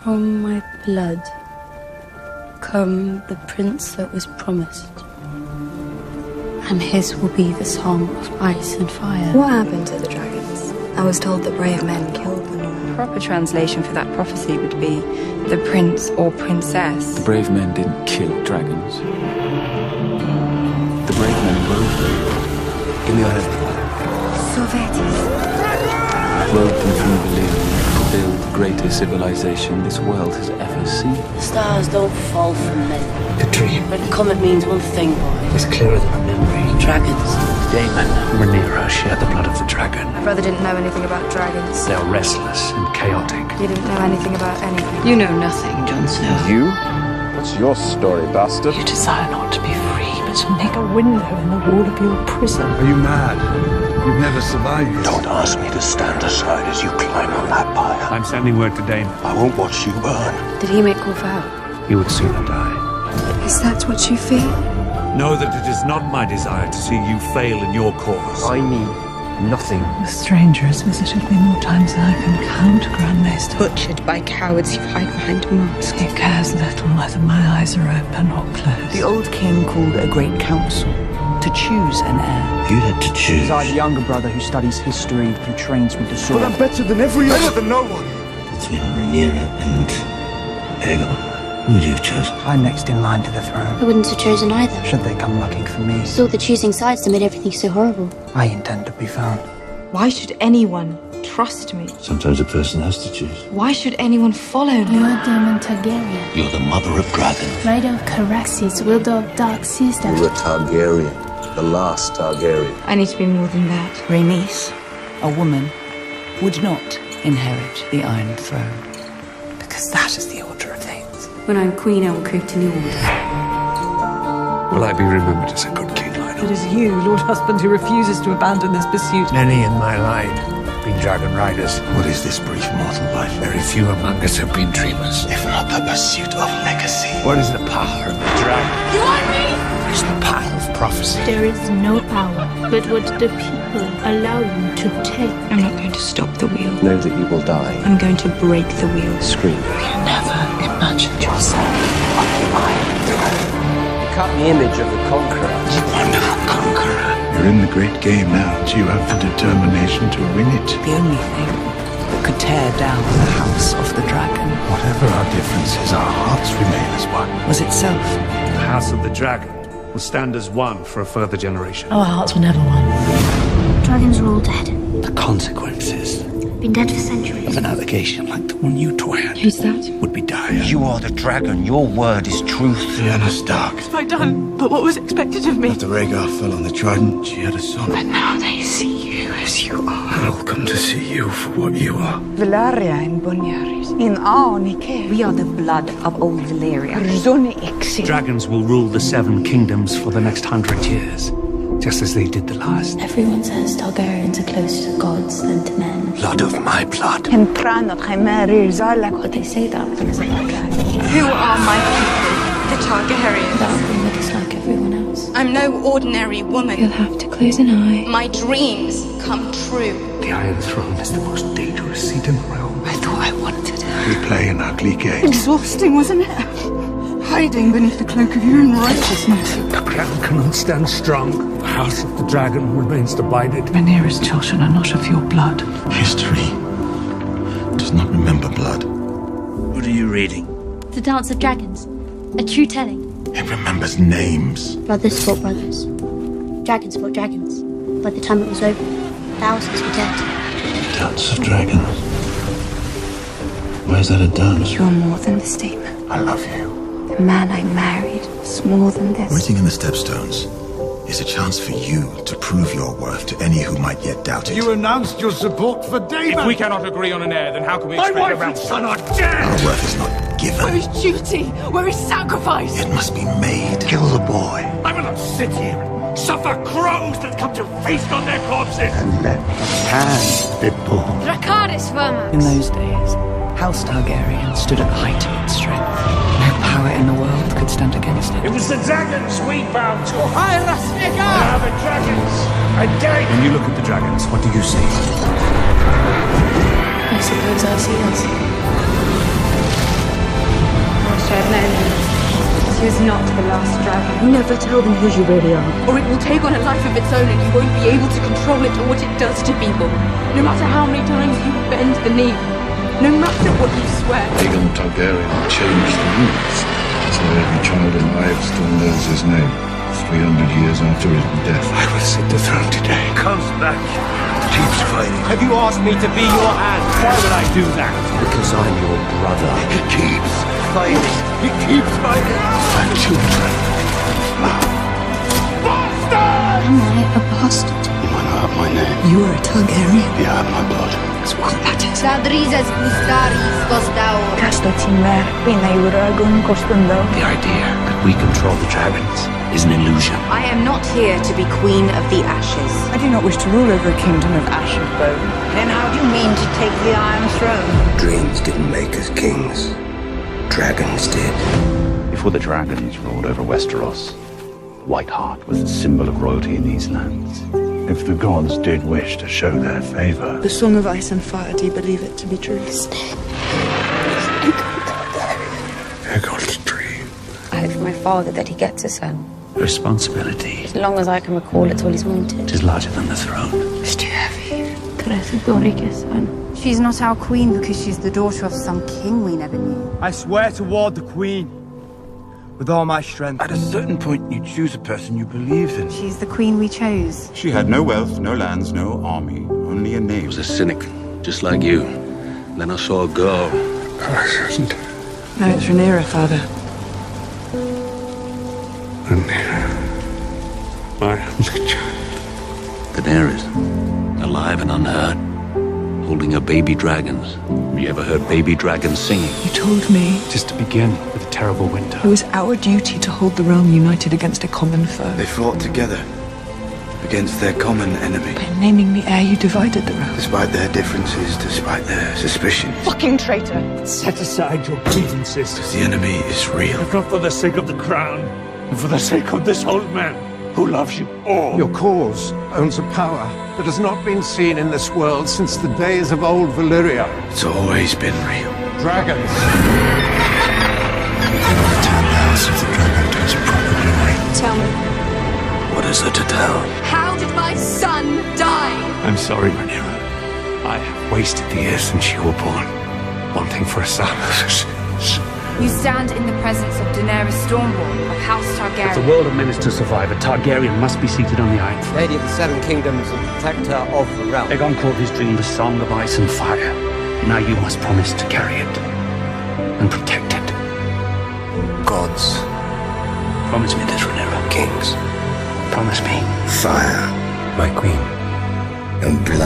From my blood come the prince that was promised, and his will be the song of ice and fire. What happened to the dragons? I was told that brave men killed them all. The proper translation for that prophecy would be the prince or princess. The brave men didn't kill dragons. The brave men rode them. Give me your hand. Sovetis. Rode them from Berlin to build the greatest civilization this world has ever seen. The stars don't fall from men. A dream. But a comet means one thing, boy. It's clearer than a memory. Dragons. Daemon and Rhaenyra share the blood of the dragon. My brother didn't know anything about dragons. They are restless and chaotic. He didn't know anything about anything. You know nothing, Jon Snow. You? What's your story, bastard? You desire not to be free, but to make a window in the wall of your prison. Are you mad? You've never survived. Don't ask me to stand aside as you climb on that pyre. I'm sending word to Daemon. I won't watch you burn. Did he make call for help? You would sooner die. Is that what you fear? Know that it is not my desire to see you fail in your cause. I need nothing. The stranger has visited me more times than I can count, Grand Maester. Butchered by cowards who hide behind masks. He cares little whether my eyes are open or closed. The old king called a great council to choose an heir. You had to choose. I, the younger brother who studies history, who trains with the sword. But I'm better than every other. Better than no one. Between Rhaenyra and Aegon, who would you have chosen? I'm next in line to the throne. I wouldn't have chosen either. Should they come looking for me, It's all the choosing sides that made everything so horrible. I intend to be found. Why should anyone trust me? Sometimes a person has to choose. Why should anyone follow me? You are Daemon Targaryen, You're the mother of dragons. Rider of Caraxes, wielder of dark sister. You're a Targaryen, the last Targaryen. I need to be more than that. Rhaenys, a woman, would not inherit the Iron Throne, because that is the order of things. When I'm queen, I will create a new order. Will I be remembered as a good king, Lionel? It is you, Lord Husband, who refuses to abandon this pursuit. Many in my line have been dragon riders. What is this brief mortal life? Very few among us have been dreamers. If not the pursuit of legacy. What is the power of the dragon? You want me? It's the power of prophecy. There is no power but what the people allow you to take. I'm not going to stop the wheel. Know that you will die. I'm going to break the wheel. Scream. You never imagined yourself on the Iron Throne. You cut the image of the conqueror. You are not conqueror. You're in the great game now. Do you have the determination to win it? The only thing that could tear down the House of the Dragon Whatever our differences, our hearts remain as one. was itself. The House of the Dragon will stand as one for a further generation. Our hearts were never one. Dragons are all dead. The consequences Been dead for centuries. of an allegation like the one you toyed Who's that? would be dire. You are the dragon. Your word is truth. Lyanna Stark. Have I done but what was expected of me? After Rhaegar fell on the Trident, she had a son. But now they see you as you are. I'll come to see you for what you are. Velaria in Bunyaris. In Aonike. We are the blood of old Valyria. Zone Exit. Dragons will rule the 7 kingdoms for the next 100 years, just as they did the last. Everyone says Targaryens are closer to gods than to men. Blood of my blood. Tempranot Chimeri Zala. But they say that because of our dragons. Who are my people? The Targaryens. That would make us like everyone else. I'm no ordinary woman. You'll have to close an eye. My dreams come true. The Iron Throne is the most dangerous seat in the realm. I thought I wanted it. We play an ugly game. Exhausting, wasn't it? Hiding beneath the cloak of your own righteousness. The crown cannot stand strong. The House of the Dragon remains divided. Rhaenyra's children are not of your blood. History does not remember blood. What are you reading? The Dance of Dragons. A true telling. It remembers names. Brothers fought brothers. Dragons fought dragons. By the time it was over, thousands were dead. Dance of Dragons. Why is that a dance? You're more than the statement. I love you. The man I married is more than this. Waiting in the stepstones is a chance for you to prove your worth to any who might yet doubt it. You announced your support for Daemon. If we cannot agree on an heir, then how can we expect a realm? son are dead! Our worth is not given. Where is duty? Where is sacrifice? It must be made. Kill the boy I will not sit here and suffer crows that come to feast on their corpses. and let hand be born. Dracarys Vermax. In those days, House Targaryen stood at the height of its strength. No power in the world could stand against it. It was the dragons we bow to. Now the dragons again. When you look at the dragons, what do you see? I suppose I see us. shared an enemy. She is not the last dragon. Never tell them who you really are. Or it will take on a life of its own and you won't be able to control it or what it does to people. No matter how many times you bend the knee. No matter what you swear. Aegon Targaryen changed the rules, so every child alive still knows his name. 300 years after his death. I will sit the throne today. Comes back. Keeps fighting. Have you asked me to be your hand? Why would I do that? Because I'm your brother. He keeps Fighting. He keeps fighting. My children. Bastard! Am I a bastard? You might not have my name. You are a Targaryen. You have my blood. That's what matters. Sadrizas Gustaris Gostau. The idea that we control the dragons is an illusion. I am not here to be Queen of the Ashes. I do not wish to rule over a kingdom of ash and bone. Then how do you mean to take the Iron Throne? Dreams didn't make us kings. Dragons did. Before the dragons ruled over Westeros, White Hart was the symbol of royalty in these lands. If the gods did wish to show their favor. The Song of Ice and Fire, do you believe it to be true? Aegon's dream. I hope for my father that he gets a son. Responsibility As long as I can recall, it's all he's wanted. is larger than the throne. It's too heavy. She's not our queen because she's the daughter of some king we never knew. I swear to ward the queen with all my strength. At a certain point, you choose a person you believe in. She's the queen we chose. She had no wealth, no lands, no army, only a name. I was a cynic, just like you. Then I saw a girl. No, it's Rhaenyra, Father. Rhaenyra. My only child. Daenerys, alive and unhurt, holding her baby dragons. Have you ever heard baby dragons singing? You told me Just to begin with a terrible winter. it was our duty to hold the realm united against a common foe. They fought together against their common enemy. By naming the heir, you divided the realm. Despite their differences, despite their suspicions. Fucking traitor! Set aside your grievances. The enemy is real. If not for the sake of the crown, and for the sake of this old man who loves you all. Your cause owns a power that has not been seen in this world since the days of old Valyria. It's always been real. Dragons. The 10 hours of the dragon to its proper glory. Tell me, What is there to tell? How did my son die? I'm sorry, Rhaenyra. I have wasted the years since you were born, wanting for a son. You stand in the presence of Daenerys Stormborn of House If the Targaryen. world of men is to survive, a Targaryen must be seated on the Iron Throne. Lady of the Seven Kingdoms and protector of the realm. Aegon called his dream the Song of Ice and Fire. Now you must promise to carry it and protect it. Gods, Promise me this, Rhaenyra. kings, Promise me. fire, My queen. and blood.